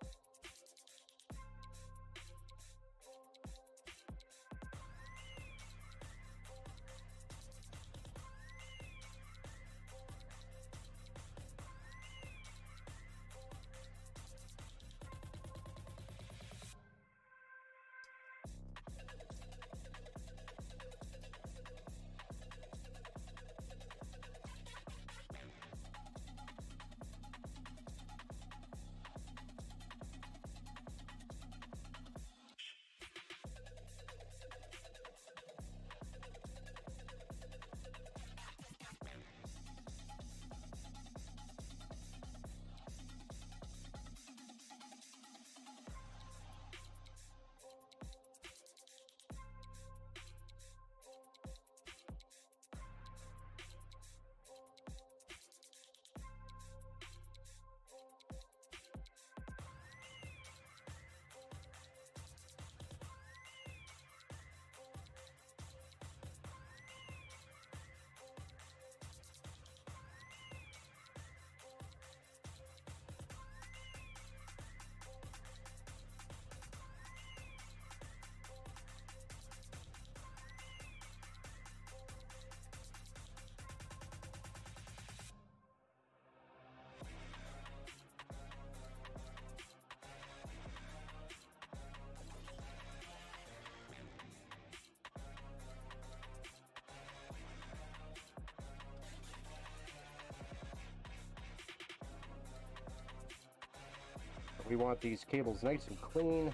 We want these cables nice and clean,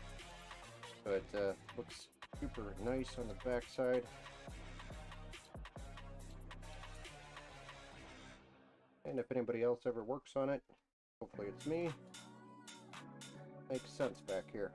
so it looks super nice on the back side. And if anybody else ever works on it, hopefully it's me. Makes sense back here.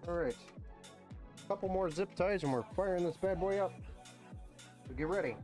Alright. Couple more zip ties and we're firing this bad boy up. So get ready.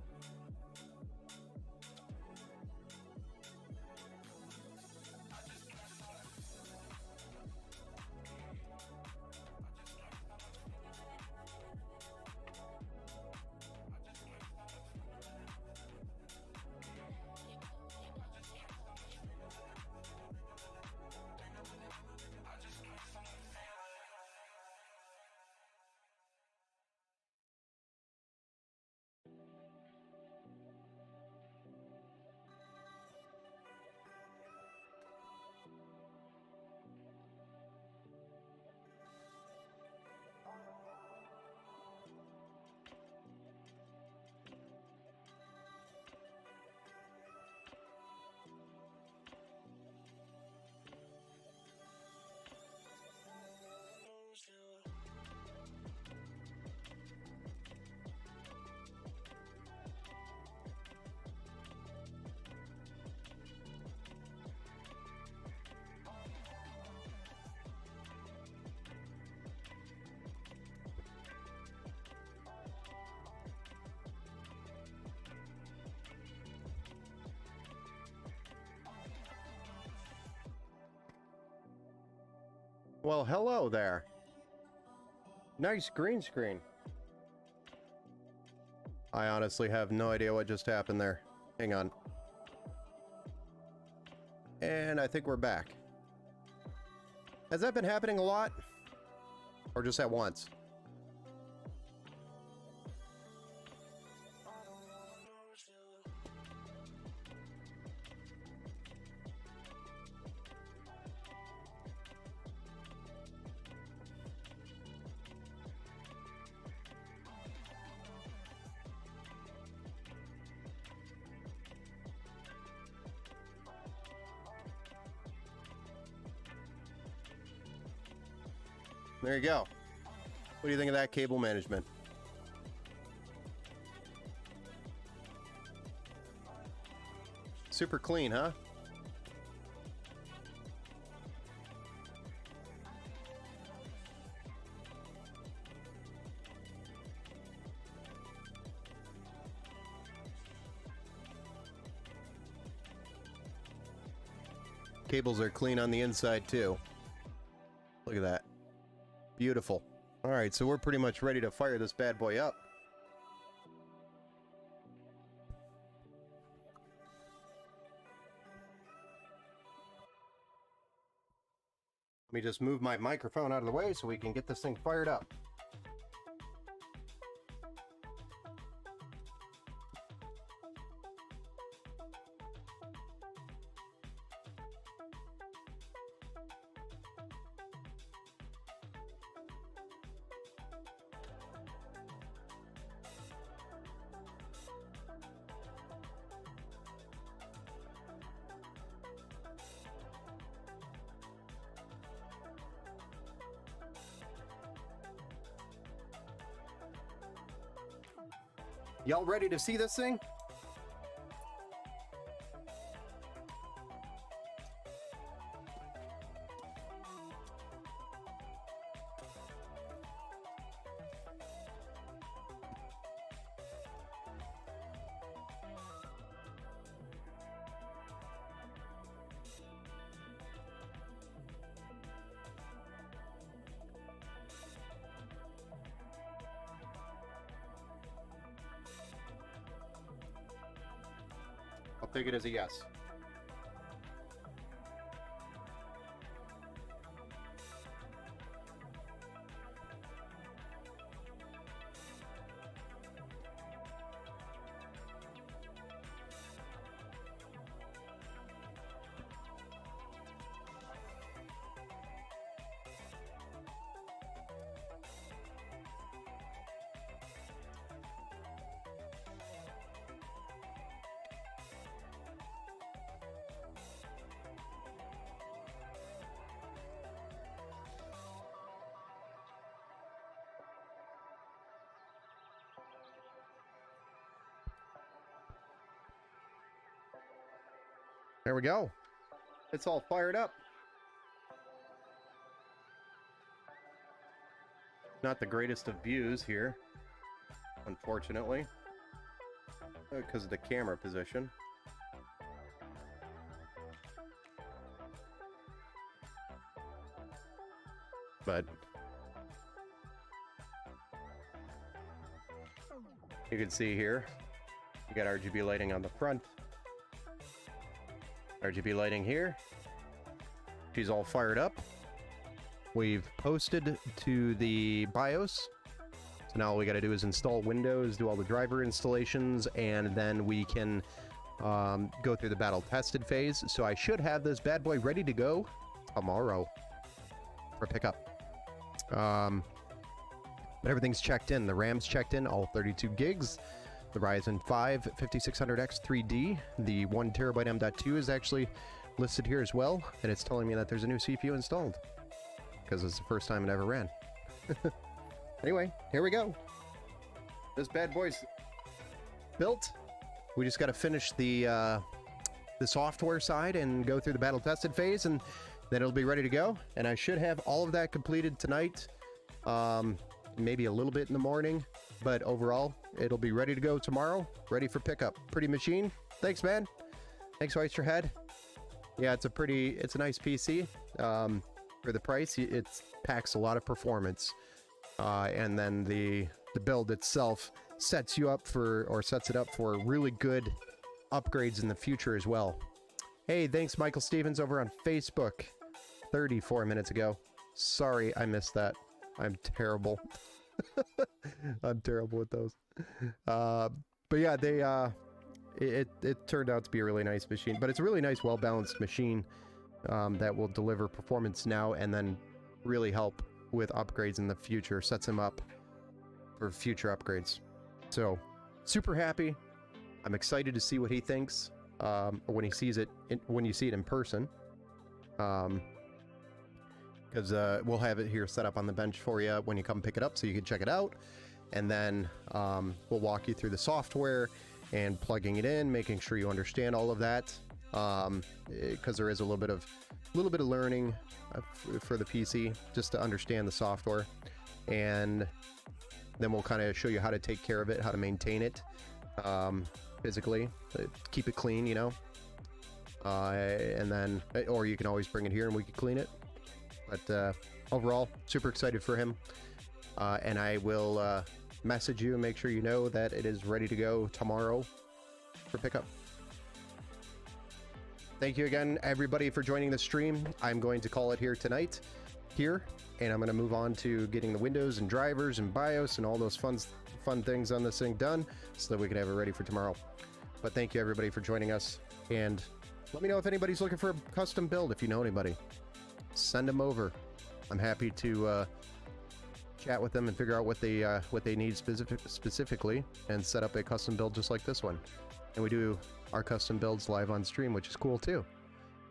Well, hello there. Nice green screen. I honestly have no idea what just happened there. Hang on. And I think we're back. Has that been happening a lot? Or just at once? There you go. What do you think of that cable management? Super clean, huh? Cables are clean on the inside too. Look at that. Beautiful. All right, so we're pretty much ready to fire this bad boy up. Let me just move my microphone out of the way so we can get this thing fired up. Y'all ready to see this thing? I'll take it as a yes. There we go. It's all fired up. not the greatest of views here, unfortunately, because of the camera position. But you can see here, you got RGB lighting on the front, RGB lighting here. She's all fired up. We've posted to the BIOS. So now all we got to do is install Windows, do all the driver installations, and then we can go through the battle tested phase. So I should have this bad boy ready to go tomorrow for pickup. But everything's checked in. The RAM's checked in, all 32 gigs. The Ryzen 5 5600X 3D. The 1TB M.2 is actually listed here as well, and it's telling me that there's a new CPU installed because it's the first time it ever ran. Anyway, here we go. This bad boy's built. We just got to finish the software side and go through the battle tested phase, and then it'll be ready to go. And I should have all of that completed tonight, maybe a little bit in the morning, but overall it'll be ready to go tomorrow, ready for pickup. Pretty machine. Thanks, man. Thanks, Oysterhead. Yeah, it's a nice PC. For the price, it packs a lot of performance. And then the build itself sets it up for really good upgrades in the future as well. Hey, thanks Michael Stevens over on Facebook 34 minutes ago. Sorry I missed that. I'm terrible. I'm terrible with those. But yeah, it turned out to be a really nice machine, but it's a really nice, well-balanced machine that will deliver performance now and then really help with upgrades in the future. Sets him up for future upgrades. So super happy. I'm excited to see what he thinks when he sees it when you see it in person, because we'll have it here set up on the bench for you when you come pick it up so you can check it out, and then we'll walk you through the software and plugging it in, making sure you understand all of that, because there is a little bit of learning for the PC just to understand the software, and then we'll kind of show you how to take care of it, how to maintain it physically, keep it clean, you know, and then, or you can always bring it here and we can clean it. But overall, super excited for him, and I will message you and make sure you know that it is ready to go tomorrow for pickup. Thank you again, everybody, for joining the stream. I'm going to call it here tonight, and I'm going to move on to getting the Windows and drivers and BIOS and all those fun things on this thing done so that we can have it ready for tomorrow. But thank you, everybody, for joining us, and let me know if anybody's looking for a custom build. If you know anybody, send them over. I'm happy to chat with them and figure out what they need specifically and set up a custom build just like this one. And we do our custom builds live on stream, which is cool too.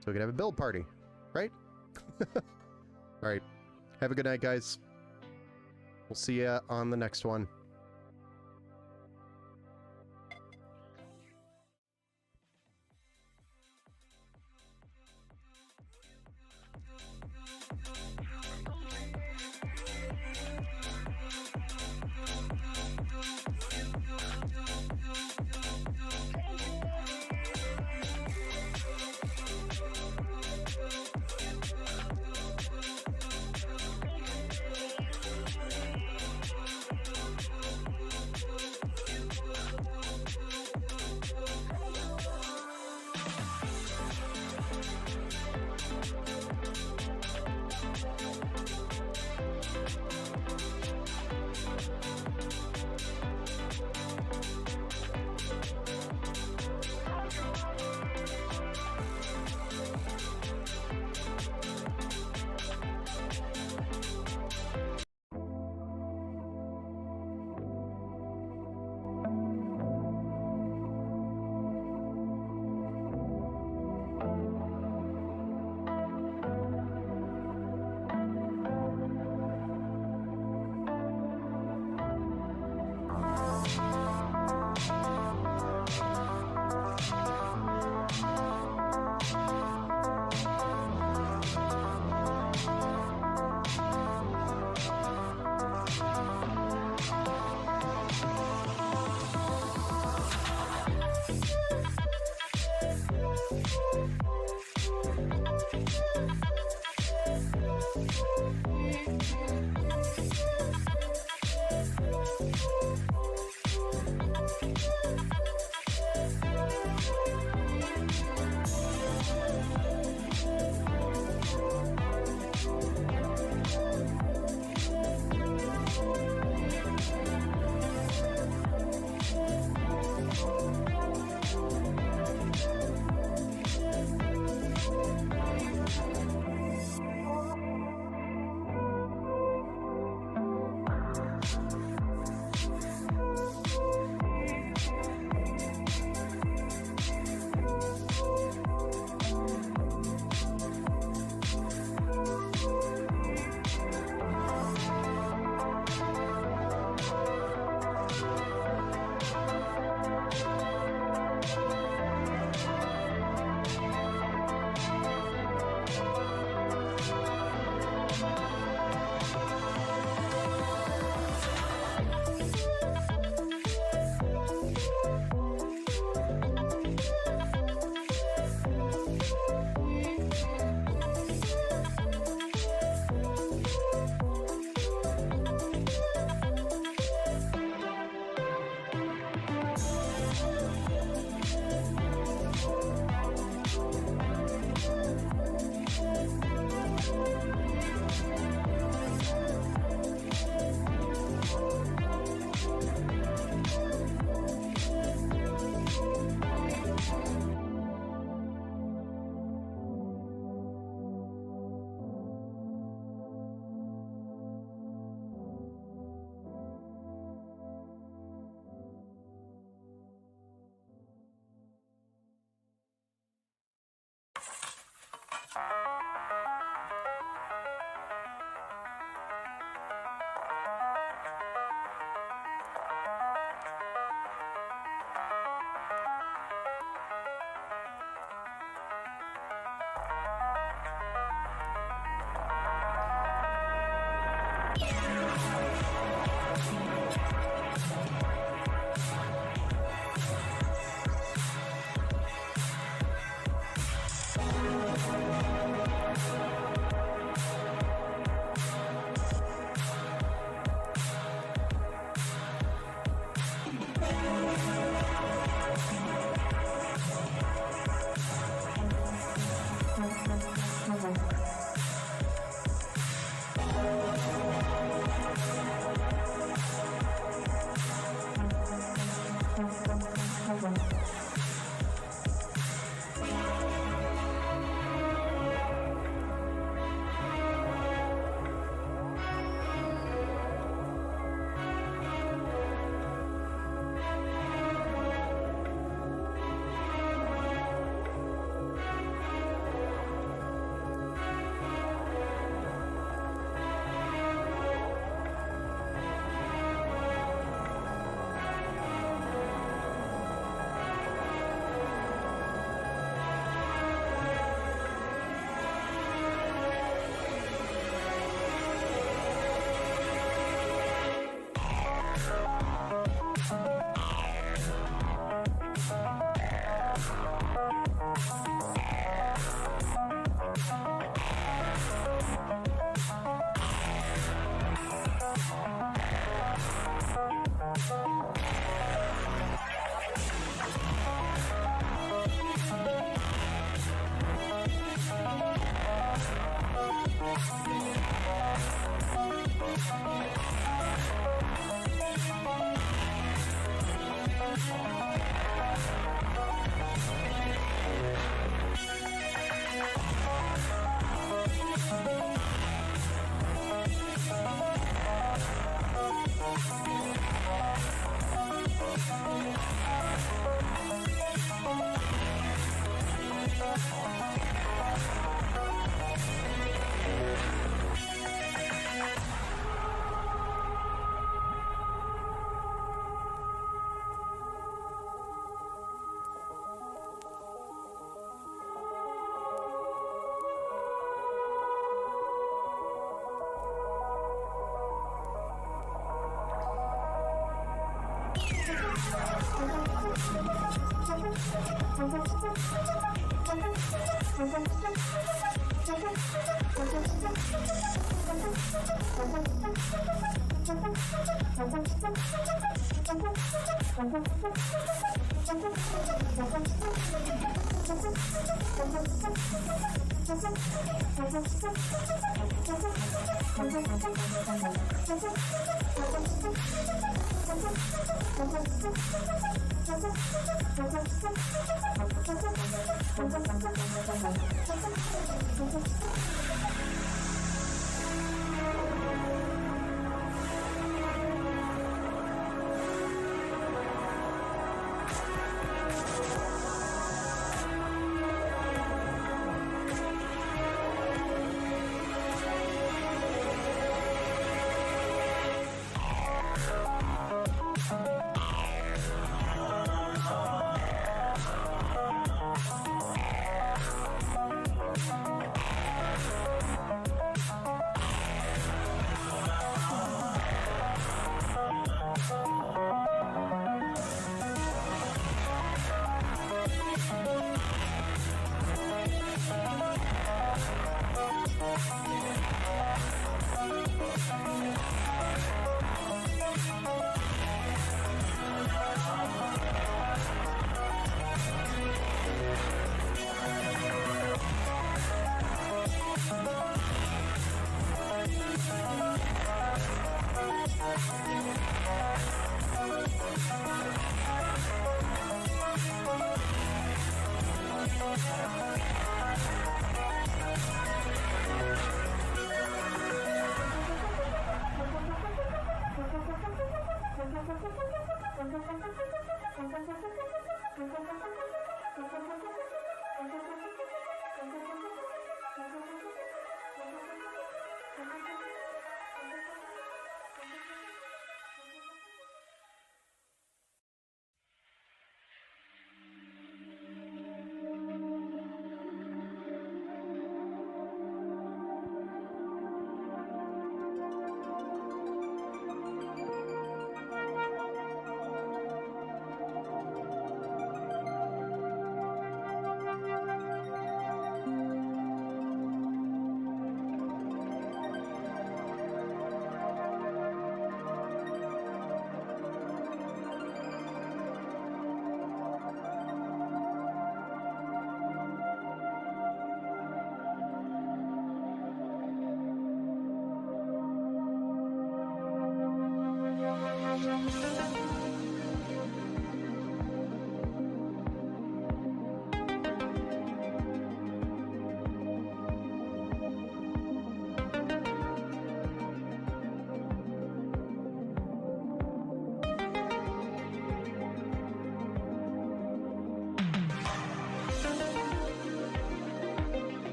So we can have a build party, right? All right. Have a good night, guys. We'll see you on the next one.